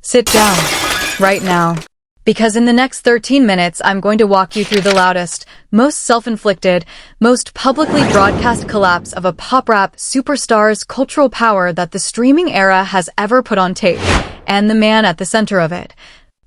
Sit down, right now. Because in the next 13 minutes, I'm going to walk you through the loudest, most self-inflicted, most publicly broadcast collapse of a pop rap superstar's cultural power that the streaming era has ever put on tape, and the man at the center of it,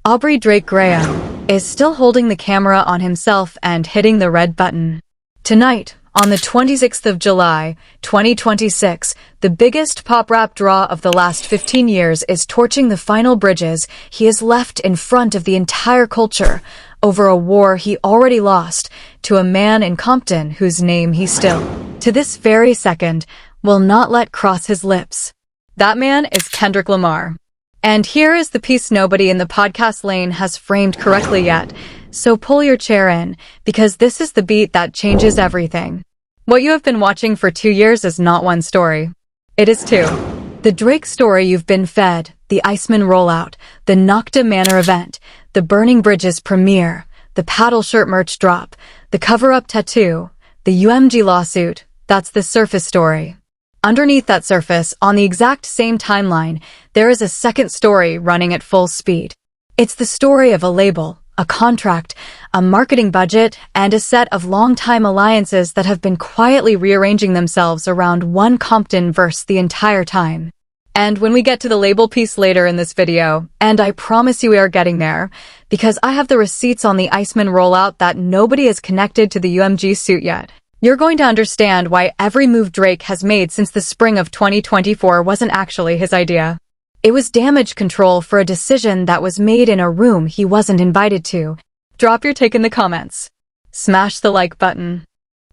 Aubrey Drake Graham, is still holding the camera on himself and hitting the red button. Tonight, on the 26th of July, 2026, the biggest pop rap draw of the last 15 years is torching the final bridges he has left in front of the entire culture over a war he already lost to a man in Compton whose name he still, to this very second, will not let cross his lips. That man is Kendrick Lamar. And here is the piece nobody in the podcast lane has framed correctly yet. So pull your chair in, because this is the beat that changes everything. What you have been watching for 2 years is not one story. It is two. The Drake story you've been fed, the Iceman Rollout, the Nocta Manor event, the Burning Bridges premiere, the paddle shirt merch drop, the cover-up tattoo, the UMG lawsuit. That's the surface story. Underneath that surface, on the exact same timeline, there is a second story running at full speed. It's the story of a label, a contract, a marketing budget, and a set of long-time alliances that have been quietly rearranging themselves around one Compton verse the entire time. And when we get to the label piece later in this video, and I promise you we are getting there, because I have the receipts on the Iceman rollout that nobody has connected to the UMG suit yet, you're going to understand why every move Drake has made since the spring of 2024 wasn't actually his idea. It was damage control for a decision that was made in a room he wasn't invited to. Drop your take in the comments. Smash the like button.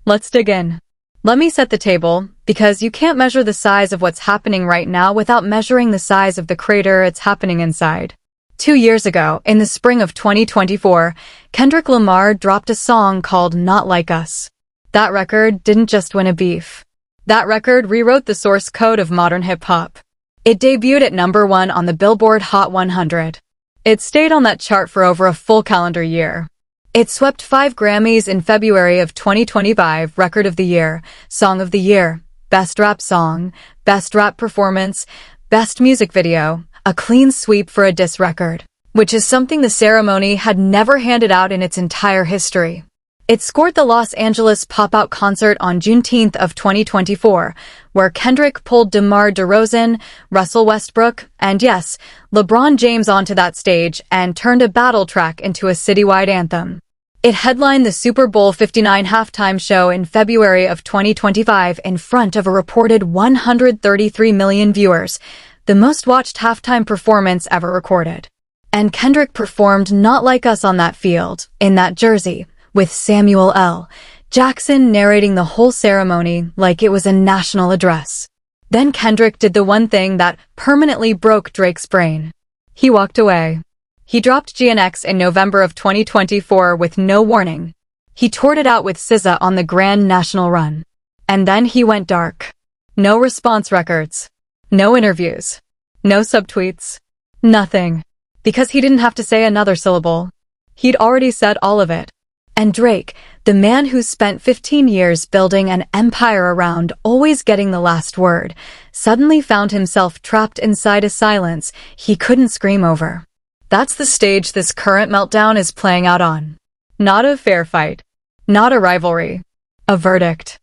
Let's dig in. Let me set the table, because you can't measure the size of what's happening right now without measuring the size of the crater it's happening inside. 2 years ago, in the spring of 2024, Kendrick Lamar dropped a song called Not Like Us. That record didn't just win a beef. That record rewrote the source code of modern hip-hop. It debuted at #1 on the Billboard Hot 100. It stayed on that chart for over a full calendar year. It swept 5 Grammys in February of 2025, Record of the Year, Song of the Year, Best Rap Song, Best Rap Performance, Best Music Video, a clean sweep for a diss record, which is something the ceremony had never handed out in its entire history. It scored the Los Angeles Pop-Out concert on Juneteenth of 2024, where Kendrick pulled DeMar DeRozan, Russell Westbrook, and yes, LeBron James onto that stage and turned a battle track into a citywide anthem. It headlined the Super Bowl 59 halftime show in February of 2025 in front of a reported 133 million viewers, the most watched halftime performance ever recorded. And Kendrick performed Not Like Us on that field, in that jersey, with Samuel L. Jackson narrating the whole ceremony like it was a national address. Then Kendrick did the one thing that permanently broke Drake's brain. He walked away. He dropped GNX in November of 2024 with no warning. He toured it out with SZA on the Grand National Run. And then he went dark. No response records. No interviews. No subtweets. Nothing. Because he didn't have to say another syllable. He'd already said all of it. And Drake, the man who spent 15 years building an empire around always getting the last word, suddenly found himself trapped inside a silence he couldn't scream over. That's the stage this current meltdown is playing out on. Not a fair fight. Not a rivalry. A verdict.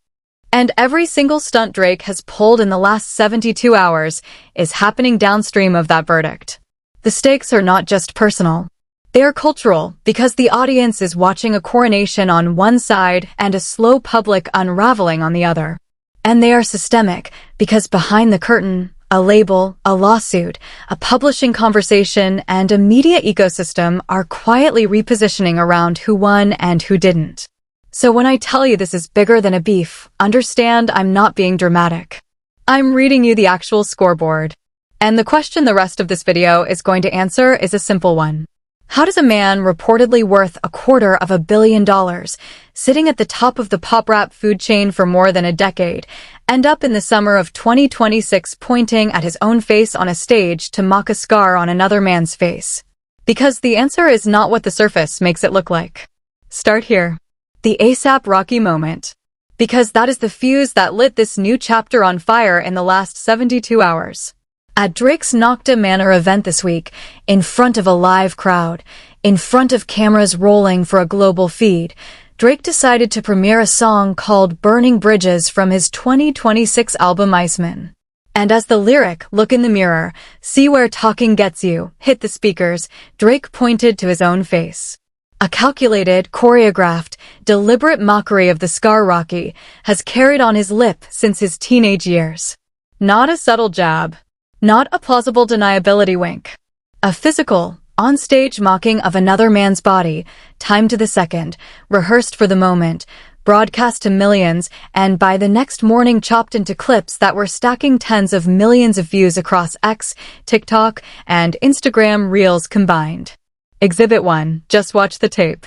And every single stunt Drake has pulled in the last 72 hours is happening downstream of that verdict. The stakes are not just personal. They are cultural, because the audience is watching a coronation on one side and a slow public unraveling on the other. And they are systemic, because behind the curtain, a label, a lawsuit, a publishing conversation, and a media ecosystem are quietly repositioning around who won and who didn't. So when I tell you this is bigger than a beef, understand I'm not being dramatic. I'm reading you the actual scoreboard. And the question the rest of this video is going to answer is a simple one. How does a man reportedly worth $250 million, sitting at the top of the pop rap food chain for more than a decade, end up in the summer of 2026 pointing at his own face on a stage to mock a scar on another man's face? Because the answer is not what the surface makes it look like. Start here. The ASAP Rocky moment. Because that is the fuse that lit this new chapter on fire in the last 72 hours. At Drake's Nocta Manor event this week, in front of a live crowd, in front of cameras rolling for a global feed, Drake decided to premiere a song called Burning Bridges from his 2026 album Iceman. And as the lyric, "Look in the mirror, see where talking gets you," hit the speakers, Drake pointed to his own face. A calculated, choreographed, deliberate mockery of the scar Rocky has carried on his lip since his teenage years. Not a subtle jab. Not a plausible deniability wink. A physical, on-stage mocking of another man's body, timed to the second, rehearsed for the moment, broadcast to millions, and by the next morning chopped into clips that were stacking tens of millions of views across X, TikTok, and Instagram Reels combined. Exhibit 1. Just watch the tape.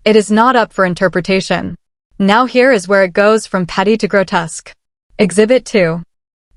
It is not up for interpretation. Now here is where it goes from petty to grotesque. Exhibit 2.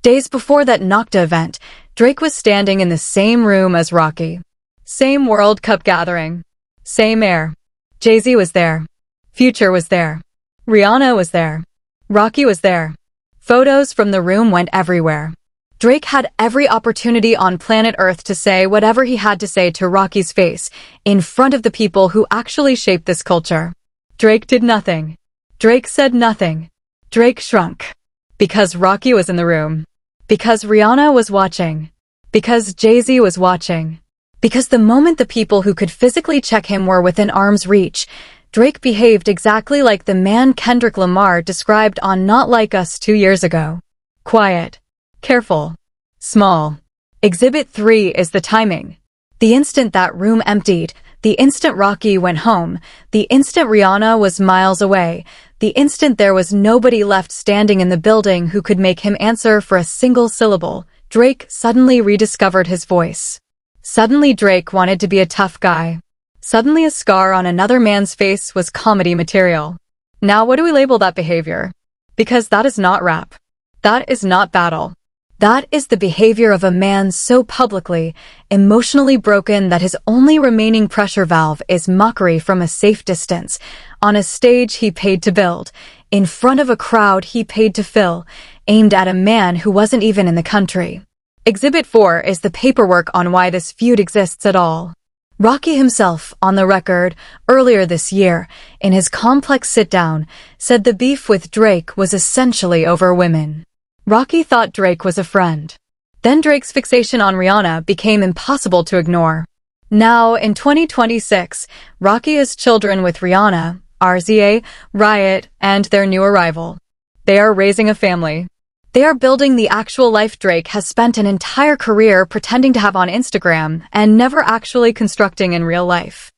Days before that Nocta event, Drake was standing in the same room as Rocky. Same World Cup gathering. Same air. Jay-Z was there. Future was there. Rihanna was there. Rocky was there. Photos from the room went everywhere. Drake had every opportunity on planet Earth to say whatever he had to say to Rocky's face, in front of the people who actually shaped this culture. Drake did nothing. Drake said nothing. Drake shrunk. Because Rocky was in the room. Because Rihanna was watching. Because Jay-Z was watching. Because the moment the people who could physically check him were within arm's reach, Drake behaved exactly like the man Kendrick Lamar described on Not Like Us 2 years ago. Quiet. Careful. Small. Exhibit 3 is the timing. The instant that room emptied, the instant Rocky went home, the instant Rihanna was miles away, the instant there was nobody left standing in the building who could make him answer for a single syllable, Drake suddenly rediscovered his voice. Suddenly Drake wanted to be a tough guy. Suddenly a scar on another man's face was comedy material. Now what do we label that behavior? Because that is not rap. That is not battle. That is the behavior of a man so publicly, emotionally broken that his only remaining pressure valve is mockery from a safe distance, on a stage he paid to build, in front of a crowd he paid to fill, aimed at a man who wasn't even in the country. Exhibit 4 is the paperwork on why this feud exists at all. Rocky himself, on the record, earlier this year, in his complex sit-down, said the beef with Drake was essentially over women. Rocky thought Drake was a friend. Then Drake's fixation on Rihanna became impossible to ignore. Now, in 2026, Rocky has children with Rihanna, RZA, Riot, and their new arrival. They are raising a family. They are building the actual life Drake has spent an entire career pretending to have on Instagram and never actually constructing in real life.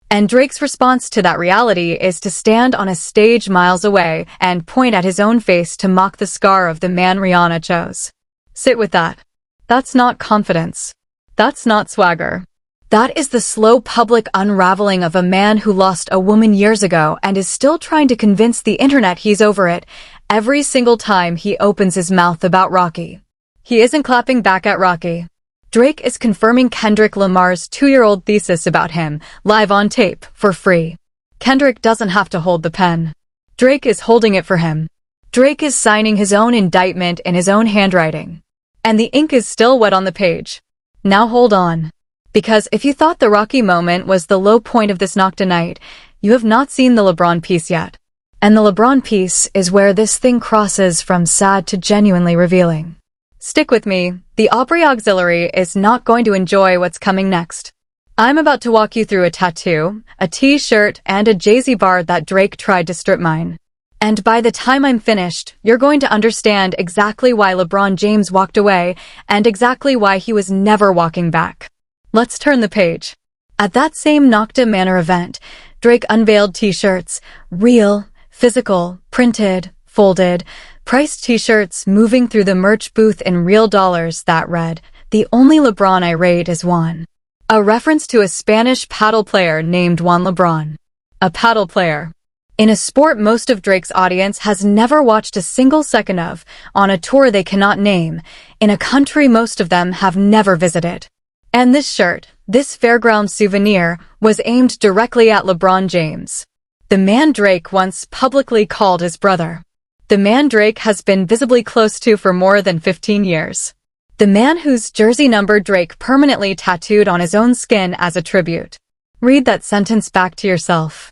And Drake's response to that reality is to stand on a stage miles away and point at his own face to mock the scar of the man Rihanna chose. Sit with that. That's not confidence. That's not swagger. That is the slow public unraveling of a man who lost a woman years ago and is still trying to convince the internet he's over it every single time he opens his mouth about Rocky. He isn't clapping back at Rocky. Drake is confirming Kendrick Lamar's 2-year-old thesis about him, live on tape, for free. Kendrick doesn't have to hold the pen. Drake is holding it for him. Drake is signing his own indictment in his own handwriting. And the ink is still wet on the page. Now hold on. Because if you thought the Rocky moment was the low point of this Nocta night, you have not seen the LeBron piece yet. And the LeBron piece is where this thing crosses from sad to genuinely revealing. Stick with me, the Aubrey Auxiliary is not going to enjoy what's coming next. I'm about to walk you through a tattoo, a t-shirt, and a Jay-Z bar that Drake tried to strip mine. And by the time I'm finished, you're going to understand exactly why LeBron James walked away and exactly why he was never walking back. Let's turn the page. At that same Nocta Manor event, Drake unveiled t-shirts, real, physical, printed, folded, priced t-shirts moving through the merch booth in real dollars that read, "The only LeBron I rate is Juan." A reference to a Spanish paddle player named Juan LeBron. A paddle player. In a sport most of Drake's audience has never watched a single second of, on a tour they cannot name, in a country most of them have never visited. And this shirt, this fairground souvenir, was aimed directly at LeBron James. The man Drake once publicly called his brother. The man Drake has been visibly close to for more than 15 years. The man whose jersey number Drake permanently tattooed on his own skin as a tribute. Read that sentence back to yourself.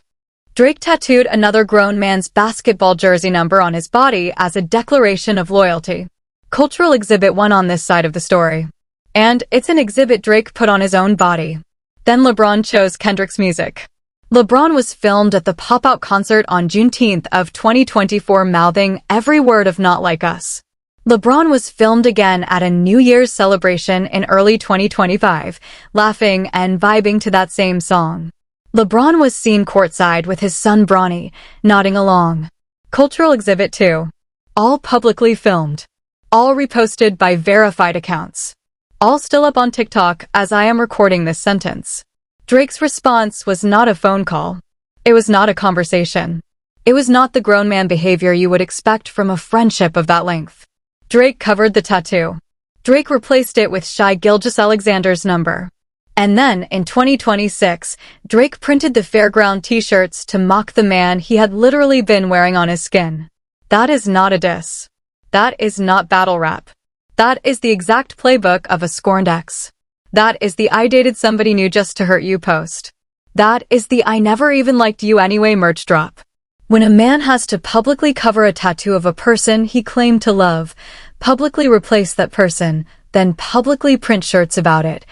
Drake tattooed another grown man's basketball jersey number on his body as a declaration of loyalty. Cultural exhibit 1 on this side of the story. And it's an exhibit Drake put on his own body. Then LeBron chose Kendrick's music. LeBron was filmed at the pop-out concert on Juneteenth of 2024 mouthing every word of Not Like Us. LeBron was filmed again at a New Year's celebration in early 2025, laughing and vibing to that same song. LeBron was seen courtside with his son Bronny, nodding along. Cultural exhibit 2. All publicly filmed. All reposted by verified accounts. All still up on TikTok as I am recording this sentence. Drake's response was not a phone call. It was not a conversation. It was not the grown man behavior you would expect from a friendship of that length. Drake covered the tattoo. Drake replaced it with Shai Gilgeous-Alexander's number. And then, in 2026, Drake printed the Fairground t-shirts to mock the man he had literally been wearing on his skin. That is not a diss. That is not battle rap. That is the exact playbook of a scorned ex. That is the I dated somebody new just to hurt you post. That is the I never even liked you anyway merch drop. When a man has to publicly cover a tattoo of a person he claimed to love, publicly replace that person, then publicly print shirts about it,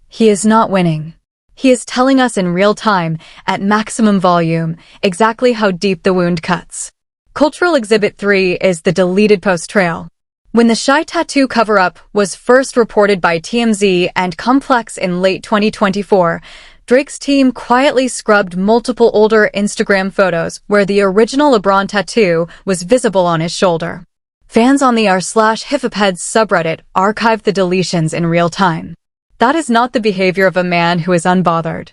he is not winning. He is telling us in real time, at maximum volume, exactly how deep the wound cuts. Cultural exhibit 3 is the deleted post trail. When the Shai tattoo cover-up was first reported by TMZ and Complex in late 2024, Drake's team quietly scrubbed multiple older Instagram photos where the original LeBron tattoo was visible on his shoulder. Fans on the r/HipHopHeads subreddit archived the deletions in real time. That is not the behavior of a man who is unbothered.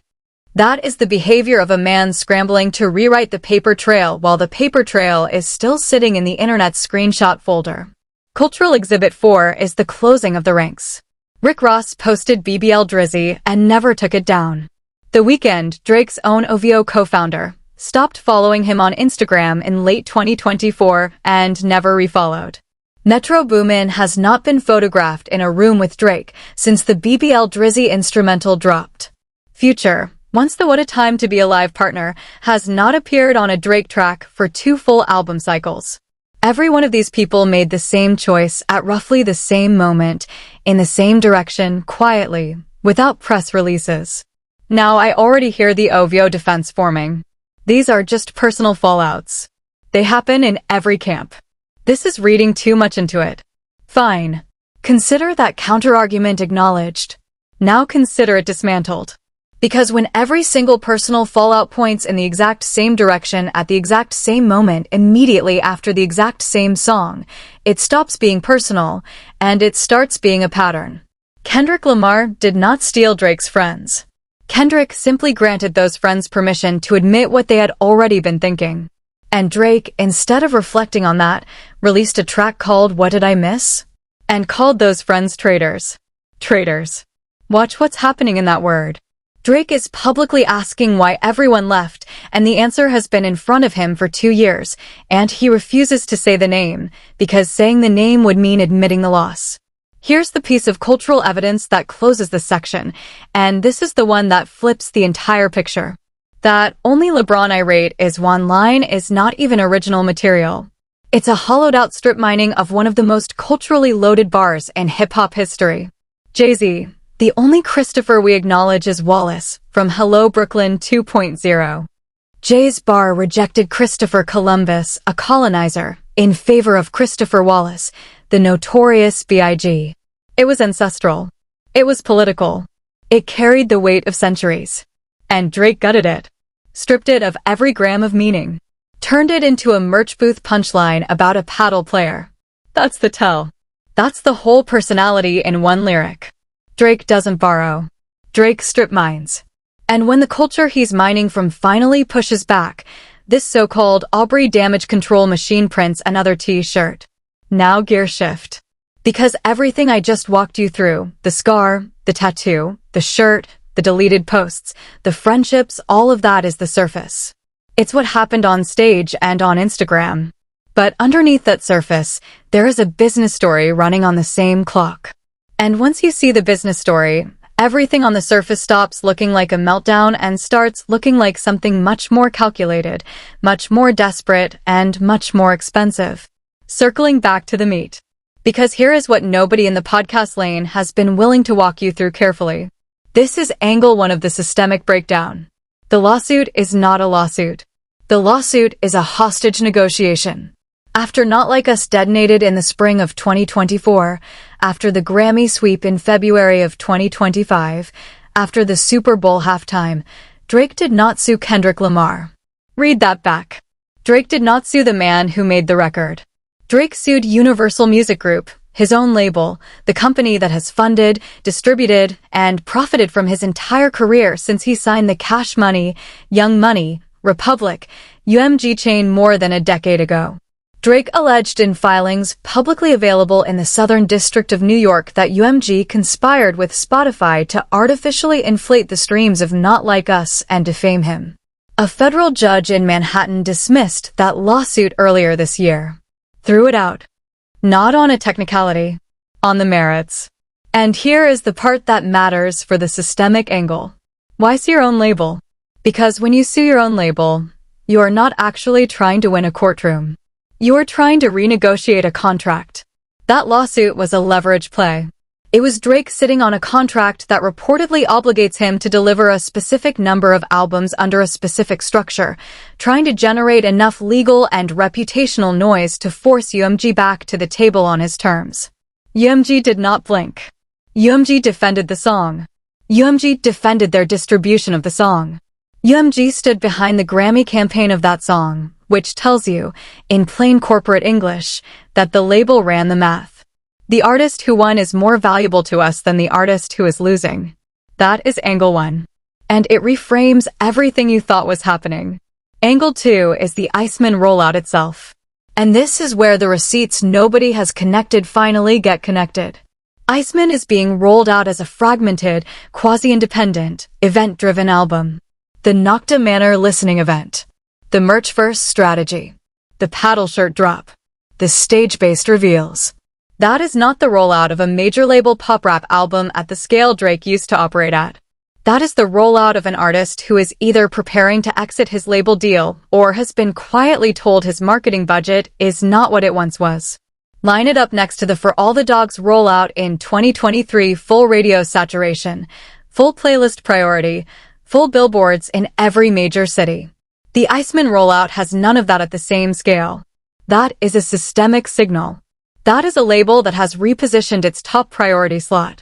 That is the behavior of a man scrambling to rewrite the paper trail while the paper trail is still sitting in the internet's screenshot folder. Cultural exhibit 4 is the closing of the ranks. Rick Ross posted BBL Drizzy and never took it down. The Weeknd, Drake's own OVO co-founder, stopped following him on Instagram in late 2024 and never refollowed. Metro Boomin has not been photographed in a room with Drake since the BBL Drizzy instrumental dropped. Future, once the What a Time to Be Alive partner, has not appeared on a Drake track for 2 full album cycles. Every one of these people made the same choice at roughly the same moment, in the same direction, quietly, without press releases. Now I already hear the OVO defense forming. These are just personal fallouts. They happen in every camp. This is reading too much into it. Fine. Consider that counterargument acknowledged. Now consider it dismantled. Because when every single personal fallout points in the exact same direction at the exact same moment immediately after the exact same song, it stops being personal, and it starts being a pattern. Kendrick Lamar did not steal Drake's friends. Kendrick simply granted those friends permission to admit what they had already been thinking. And Drake, instead of reflecting on that, released a track called What Did I Miss? And called those friends traitors. Traitors. Watch what's happening in that word. Drake is publicly asking why everyone left, and the answer has been in front of him for 2 years, and he refuses to say the name, because saying the name would mean admitting the loss. Here's the piece of cultural evidence that closes this section, and this is the one that flips the entire picture. That only LeBron irate is one line is not even original material. It's a hollowed-out strip mining of one of the most culturally loaded bars in hip-hop history. Jay-Z, the only Christopher we acknowledge is Wallace, from Hello Brooklyn 2.0. Jay's bar rejected Christopher Columbus, a colonizer, in favor of Christopher Wallace, the notorious B.I.G. It was ancestral. It was political. It carried the weight of centuries. And Drake gutted it. Stripped it of every gram of meaning. Turned it into a merch booth punchline about a paddle player. That's the tell. That's the whole personality in one lyric. Drake doesn't borrow. Drake strip mines. And when the culture he's mining from finally pushes back, this so-called Aubrey damage control machine prints another t-shirt. Now gear shift. Because everything I just walked you through, the scar, the tattoo, the shirt, the deleted posts, the friendships, all of that is the surface. It's what happened on stage and on Instagram. But underneath that surface, there is a business story running on the same clock. And once you see the business story, everything on the surface stops looking like a meltdown and starts looking like something much more calculated, much more desperate, and much more expensive. Circling back to the meat. Because here is what nobody in the podcast lane has been willing to walk you through carefully. This is angle 1 of the systemic breakdown. The lawsuit is not a lawsuit. The lawsuit is a hostage negotiation. After Not Like Us detonated in the spring of 2024, after the Grammy sweep in February of 2025, after the Super Bowl halftime, Drake did not sue Kendrick Lamar. Read that back. Drake did not sue the man who made the record. Drake sued Universal Music Group, his own label, the company that has funded, distributed, and profited from his entire career since he signed the Cash Money, Young Money, Republic, UMG chain more than a decade ago. Drake alleged in filings publicly available in the Southern District of New York that UMG conspired with Spotify to artificially inflate the streams of Not Like Us and defame him. A federal judge in Manhattan dismissed that lawsuit earlier this year. Threw it out. Not on a technicality, on the merits. And here is the part that matters for the systemic angle. Why sue your own label? Because when you sue your own label, you are not actually trying to win a courtroom. You are trying to renegotiate a contract. That lawsuit was a leverage play. It was Drake sitting on a contract that reportedly obligates him to deliver a specific number of albums under a specific structure, trying to generate enough legal and reputational noise to force UMG back to the table on his terms. UMG did not blink. UMG defended the song. UMG defended their distribution of the song. UMG stood behind the Grammy campaign of that song, which tells you, in plain corporate English, that the label ran the math. The artist who won is more valuable to us than the artist who is losing. That is angle 1. And it reframes everything you thought was happening. Angle 2 is the Iceman rollout itself. And this is where the receipts nobody has connected finally get connected. Iceman is being rolled out as a fragmented, quasi-independent, event-driven album. The Nocta Manor listening event. The merch-first strategy. The paddle shirt drop. The stage-based reveals. That is not the rollout of a major label pop rap album at the scale Drake used to operate at. That is the rollout of an artist who is either preparing to exit his label deal or has been quietly told his marketing budget is not what it once was. Line it up next to the For All the Dogs rollout in 2023 full radio saturation, full playlist priority, full billboards in every major city. The Iceman rollout has none of that at the same scale. That is a systemic signal. That is a label that has repositioned its top priority slot.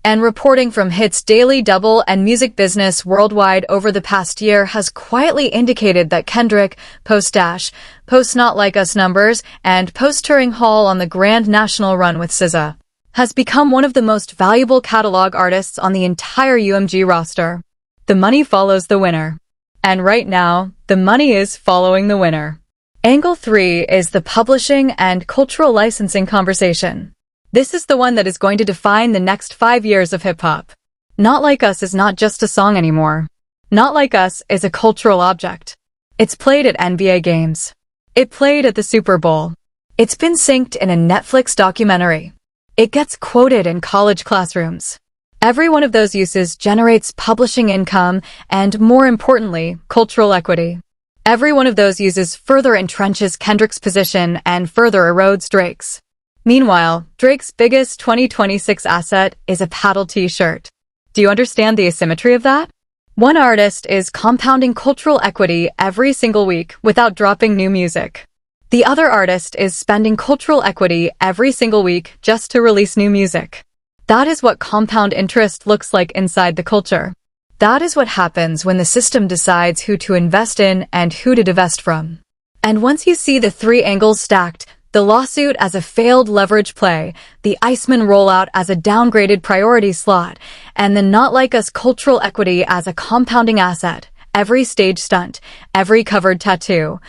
And reporting from Hits Daily Double and Music Business Worldwide over the past year has quietly indicated that Kendrick, post Not Like Us numbers, and post-touring haul on the Grand National Run with SZA, has become one of the most valuable catalog artists on the entire UMG roster. The money follows the winner. And right now, the money is following the winner. Angle 3 is the publishing and cultural licensing conversation. This is the one that is going to define the next 5 years of hip-hop. Not Like Us is not just a song anymore. Not Like Us is a cultural object. It's played at NBA games. It played at the Super Bowl. It's been synced in a Netflix documentary. It gets quoted in college classrooms. Every one of those uses generates publishing income and, more importantly, cultural equity. Every one of those uses further entrenches Kendrick's position and further erodes Drake's. Meanwhile, Drake's biggest 2026 asset is a paddle t-shirt. Do you understand the asymmetry of that? One artist is compounding cultural equity every single week without dropping new music. The other artist is spending cultural equity every single week just to release new music. That is what compound interest looks like inside the culture. That is what happens when the system decides who to invest in and who to divest from. And once you see the 3 angles stacked, the lawsuit as a failed leverage play, the Iceman rollout as a downgraded priority slot, and the Not Like Us cultural equity as a compounding asset, every stage stunt, every covered tattoo,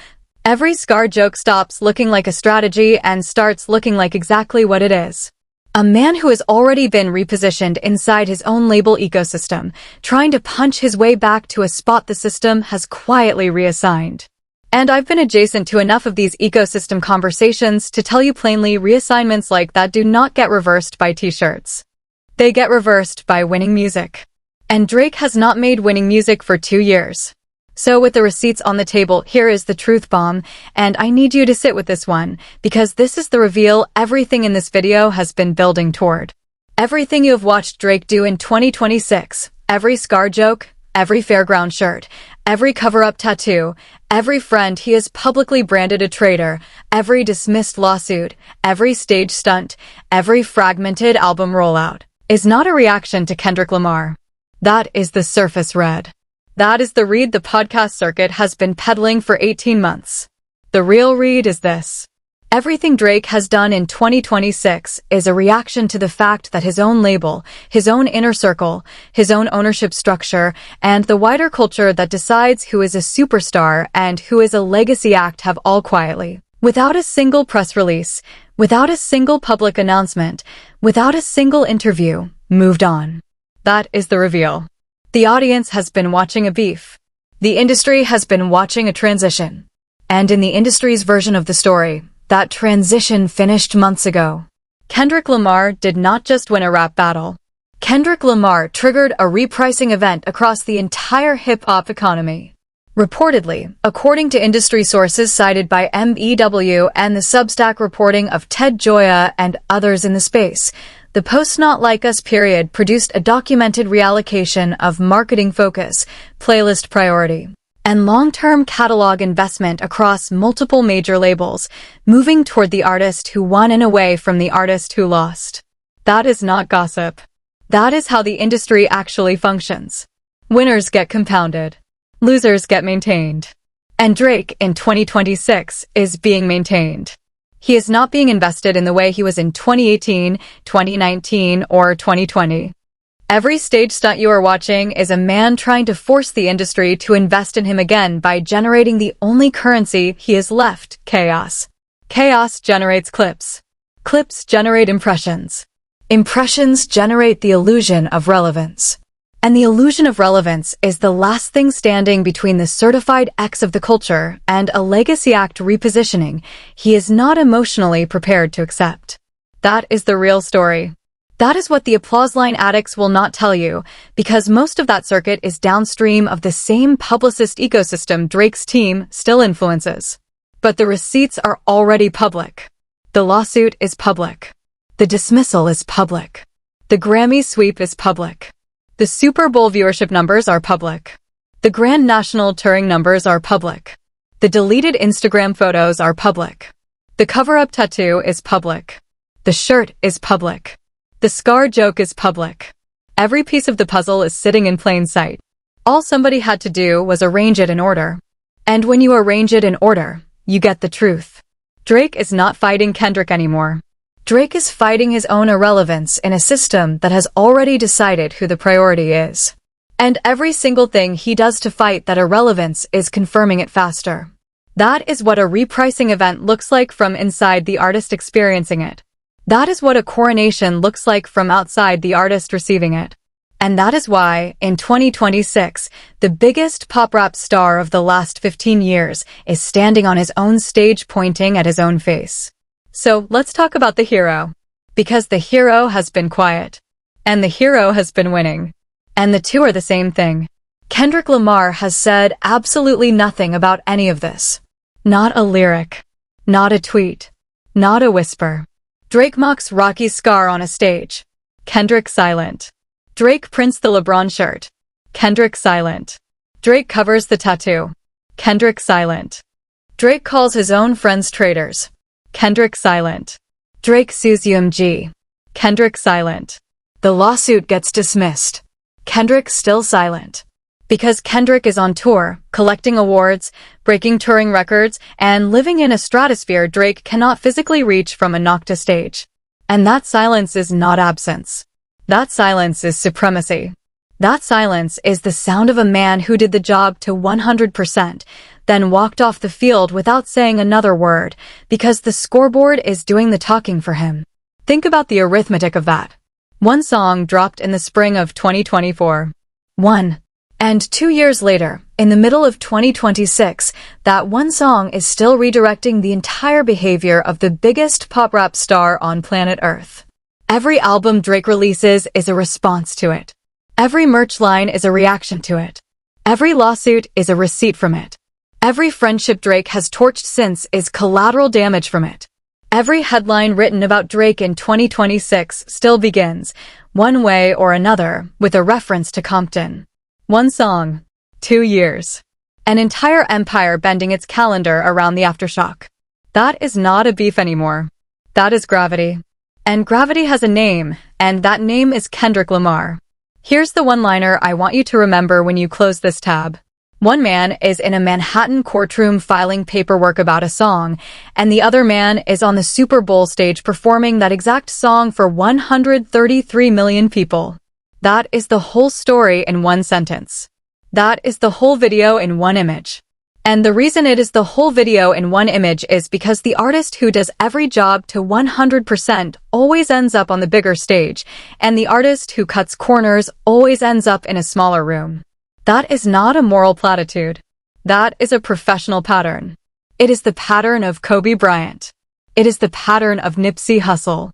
every scar joke stops looking like a strategy and starts looking like exactly what it is. A man who has already been repositioned inside his own label ecosystem, trying to punch his way back to a spot the system has quietly reassigned. And I've been adjacent to enough of these ecosystem conversations to tell you plainly reassignments like that do not get reversed by t-shirts. They get reversed by winning music. And Drake has not made winning music for 2 years. So with the receipts on the table, here is the truth bomb, and I need you to sit with this one, because this is the reveal everything in this video has been building toward. Everything you have watched Drake do in 2026, every scar joke, every fairground shirt, every cover-up tattoo, every friend he has publicly branded a traitor, every dismissed lawsuit, every stage stunt, every fragmented album rollout, is not a reaction to Kendrick Lamar. That is the surface read. That is the read the podcast circuit has been peddling for 18 months. The real read is this. Everything Drake has done in 2026 is a reaction to the fact that his own label, his own inner circle, his own ownership structure, and the wider culture that decides who is a superstar and who is a legacy act have all quietly, without a single press release, without a single public announcement, without a single interview, moved on. That is the reveal. The audience has been watching a beef. The industry has been watching a transition. And in the industry's version of the story, that transition finished months ago. Kendrick Lamar did not just win a rap battle. Kendrick Lamar triggered a repricing event across the entire hip-hop economy. Reportedly, according to industry sources cited by MEW and the Substack reporting of Ted Gioia and others in the space, the Post Not Like Us period produced a documented reallocation of marketing focus, playlist priority, and long-term catalog investment across multiple major labels, moving toward the artist who won and away from the artist who lost. That is not gossip. That is how the industry actually functions. Winners get compounded. Losers get maintained. And Drake in 2026 is being maintained. He is not being invested in the way he was in 2018, 2019, or 2020. Every stage stunt you are watching is a man trying to force the industry to invest in him again by generating the only currency he has left, chaos. Chaos generates clips. Clips generate impressions. Impressions generate the illusion of relevance. And the illusion of relevance is the last thing standing between the certified X of the culture and a legacy act repositioning he is not emotionally prepared to accept. That is the real story. That is what the applause line addicts will not tell you, because most of that circuit is downstream of the same publicist ecosystem Drake's team still influences. But the receipts are already public. The lawsuit is public. The dismissal is public. The Grammy sweep is public. The Super Bowl viewership numbers are public. The Grand National touring numbers are public. The deleted Instagram photos are public. The cover-up tattoo is public. The shirt is public. The scar joke is public. Every piece of the puzzle is sitting in plain sight. All somebody had to do was arrange it in order. And when you arrange it in order, you get the truth. Drake is not fighting Kendrick anymore. Drake is fighting his own irrelevance in a system that has already decided who the priority is. And every single thing he does to fight that irrelevance is confirming it faster. That is what a repricing event looks like from inside the artist experiencing it. That is what a coronation looks like from outside the artist receiving it. And that is why, in 2026, the biggest pop rap star of the last 15 years is standing on his own stage pointing at his own face. So let's talk about the hero. Because the hero has been quiet. And the hero has been winning. And the two are the same thing. Kendrick Lamar has said absolutely nothing about any of this. Not a lyric. Not a tweet. Not a whisper. Drake mocks Rocky's scar on a stage. Kendrick silent. Drake prints the LeBron shirt. Kendrick silent. Drake covers the tattoo. Kendrick silent. Drake calls his own friends traitors. Kendrick silent. Drake sues UMG. Kendrick silent. The lawsuit gets dismissed. Kendrick still silent. Because Kendrick is on tour, collecting awards, breaking touring records, and living in a stratosphere Drake cannot physically reach from a Nocta stage. And that silence is not absence. That silence is supremacy. That silence is the sound of a man who did the job to 100%, then walked off the field without saying another word, because the scoreboard is doing the talking for him. Think about the arithmetic of that. One song dropped in the spring of 2024. And 2 years later, in the middle of 2026, that one song is still redirecting the entire behavior of the biggest pop rap star on planet Earth. Every album Drake releases is a response to it. Every merch line is a reaction to it. Every lawsuit is a receipt from it. Every friendship Drake has torched since is collateral damage from it. Every headline written about Drake in 2026 still begins, one way or another, with a reference to Compton. One song, 2 years. An entire empire bending its calendar around the aftershock. That is not a beef anymore. That is gravity. And gravity has a name, and that name is Kendrick Lamar. Here's the one-liner I want you to remember when you close this tab. One man is in a Manhattan courtroom filing paperwork about a song, and the other man is on the Super Bowl stage performing that exact song for 133 million people. That is the whole story in one sentence. That is the whole video in one image. And the reason it is the whole video in one image is because the artist who does every job to 100% always ends up on the bigger stage, and the artist who cuts corners always ends up in a smaller room. That is not a moral platitude. That is a professional pattern. It is the pattern of Kobe Bryant. It is the pattern of Nipsey Hussle.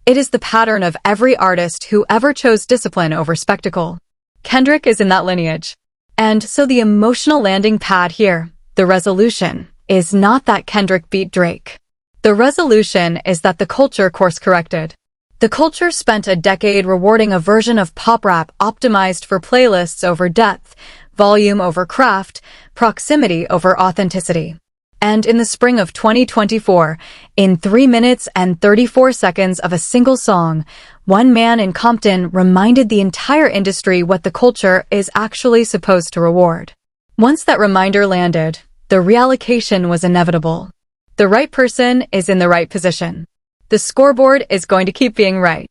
It is the pattern of every artist who ever chose discipline over spectacle. Kendrick is in that lineage. And so the emotional landing pad here, the resolution, is not that Kendrick beat Drake. The resolution is that the culture course-corrected. The culture spent a decade rewarding a version of pop rap optimized for playlists over depth, volume over craft, proximity over authenticity. And in the spring of 2024, in 3 minutes and 34 seconds of a single song, one man in Compton reminded the entire industry what the culture is actually supposed to reward. Once that reminder landed, the reallocation was inevitable. The right person is in the right position. The scoreboard is going to keep being right.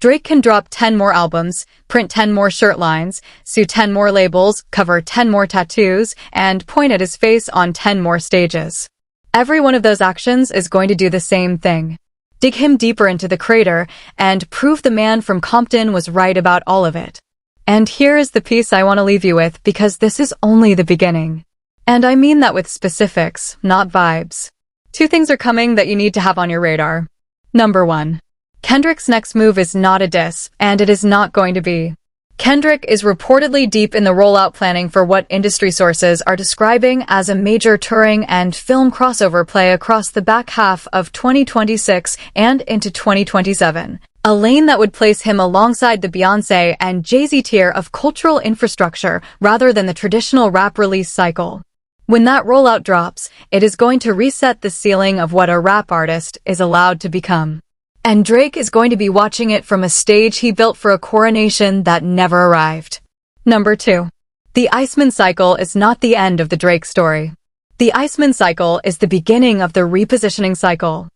Drake can drop 10 more albums, print 10 more shirt lines, sue 10 more labels, cover 10 more tattoos, and point at his face on 10 more stages. Every one of those actions is going to do the same thing. Dig him deeper into the crater and prove the man from Compton was right about all of it. And here is the piece I want to leave you with because this is only the beginning. And I mean that with specifics, not vibes. 2 things are coming that you need to have on your radar. Number 1. Kendrick's next move is not a diss, and it is not going to be. Kendrick is reportedly deep in the rollout planning for what industry sources are describing as a major touring and film crossover play across the back half of 2026 and into 2027, a lane that would place him alongside the Beyoncé and Jay-Z tier of cultural infrastructure rather than the traditional rap release cycle. When that rollout drops, it is going to reset the ceiling of what a rap artist is allowed to become. And Drake is going to be watching it from a stage he built for a coronation that never arrived. Number 2. The Iceman cycle is not the end of the Drake story. The Iceman cycle is the beginning of the repositioning cycle.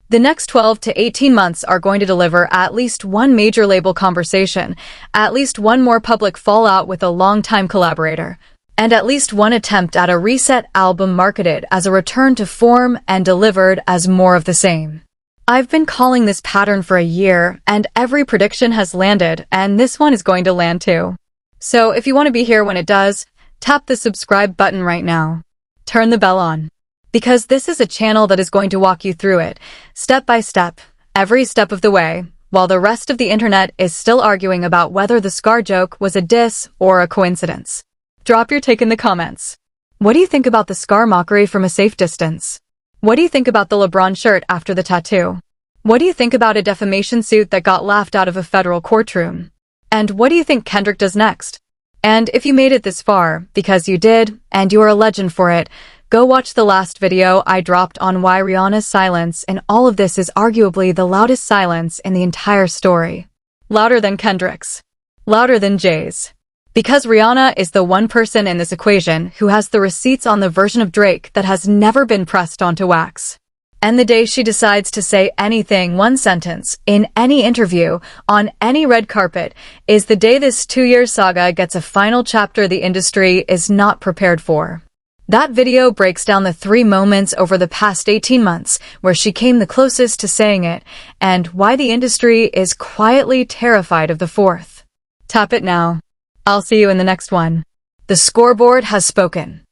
The next 12 to 18 months are going to deliver at least one major label conversation, at least one more public fallout with a longtime collaborator, and at least one attempt at a reset album marketed as a return to form and delivered as more of the same. I've been calling this pattern for a year, and every prediction has landed, and this one is going to land too. So if you want to be here when it does, tap the subscribe button right now. Turn the bell on. Because this is a channel that is going to walk you through it, step by step, every step of the way, while the rest of the internet is still arguing about whether the scar joke was a diss or a coincidence. Drop your take in the comments. What do you think about the scar mockery from a safe distance? What do you think about the LeBron shirt after the tattoo? What do you think about a defamation suit that got laughed out of a federal courtroom? And what do you think Kendrick does next? And if you made it this far, because you did, and you are a legend for it, go watch the last video I dropped on why Rihanna's silence in all of this is arguably the loudest silence in the entire story. Louder than Kendrick's. Louder than Jay's. Because Rihanna is the one person in this equation who has the receipts on the version of Drake that has never been pressed onto wax. And the day she decides to say anything, one sentence, in any interview, on any red carpet, is the day this 2-year saga gets a final chapter the industry is not prepared for. That video breaks down the 3 moments over the past 18 months where she came the closest to saying it, and why the industry is quietly terrified of the 4th. Tap it now. I'll see you in the next one. The scoreboard has spoken.